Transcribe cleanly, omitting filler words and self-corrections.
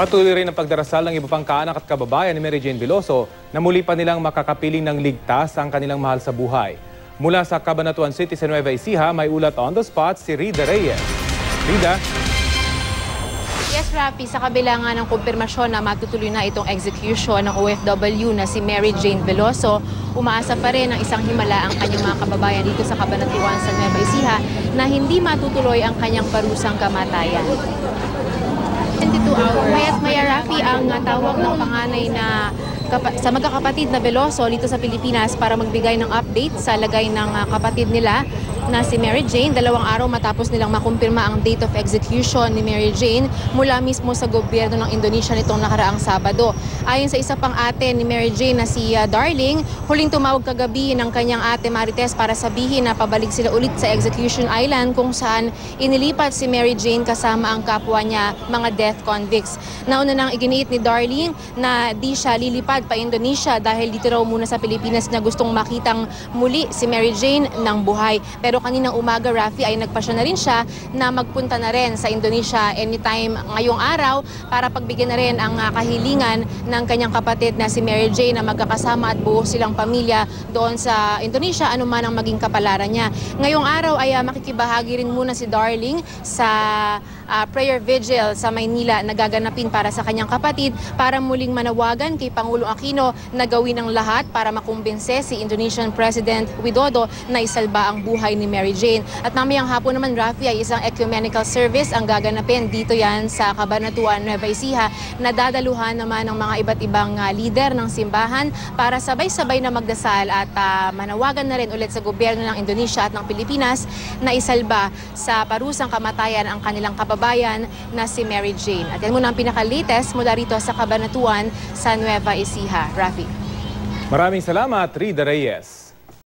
Patuloy rin ang pagdarasal ng iba pang kaanak at kababayan ni Mary Jane Veloso na muli pa nilang makakapiling ng ligtas ang kanilang mahal sa buhay. Mula sa Cabanatuan City sa Nueva Ecija, may ulat on the spot si Rida Reyes. Rida? Yes, Rafi, sa kabila nga ng kumpirmasyon na matutuloy na itong execution ng OFW na si Mary Jane Veloso, umaasa pa rin ang isang himala ang kanyang mga kababayan dito sa Cabanatuan sa Nueva Ecija na hindi matutuloy ang kanyang parusang kamatayan. 22 hours. Maya't maya, Rafi, ang tawag ng panganay na sa magkakapatid na Veloso dito sa Pilipinas para magbigay ng update sa lagay ng kapatid nila na si Mary Jane. 2 araw matapos nilang makumpirma ang date of execution ni Mary Jane mula mismo sa gobyerno ng Indonesia nitong nakaraang Sabado. Ayon sa isa pang ate ni Mary Jane na si Darling, huling tumawag kagabi ng kanyang ate Marites para sabihin na pabalik sila ulit sa Execution Island kung saan inilipat si Mary Jane kasama ang kapwa niya, mga death convicts. Nauna nang iginiit ni Darling na di siya lilipad pa Indonesia dahil dito raw muna sa Pilipinas na gustong makitang muli si Mary Jane ng buhay. Pero kaninang umaga, Rafi, ay nagpasya na rin siya na magpunta na rin sa Indonesia anytime ngayong araw para pagbigyan na rin ang kahilingan ng kanyang kapatid na si Mary Jane na magkakasama at buo silang pamilya doon sa Indonesia, anuman ang maging kapalaran niya. Ngayong araw ay makikibahagi rin muna si Darling sa prayer vigil sa Maynila na gaganapin para sa kanyang kapatid para muling manawagan kay Pangulong Aquino na gawin ang lahat para makumbinse si Indonesian President Widodo na isalba ang buhay ni Mary Jane. At mamayang hapon naman, Rafi, ay isang ecumenical service ang gaganapin dito yan sa Cabanatuan, Nueva Ecija, na dadaluhan naman ng mga iba't ibang leader ng simbahan para sabay-sabay na magdasal at manawagan na rin ulit sa gobyerno ng Indonesia at ng Pilipinas na isalba sa parusang kamatayan ang kanilang kababayan na si Mary Jane. At yan muna ang pinaka-latest mula rito sa Cabanatuan sa Nueva Ecija. Rafi. Maraming salamat, Rida Reyes.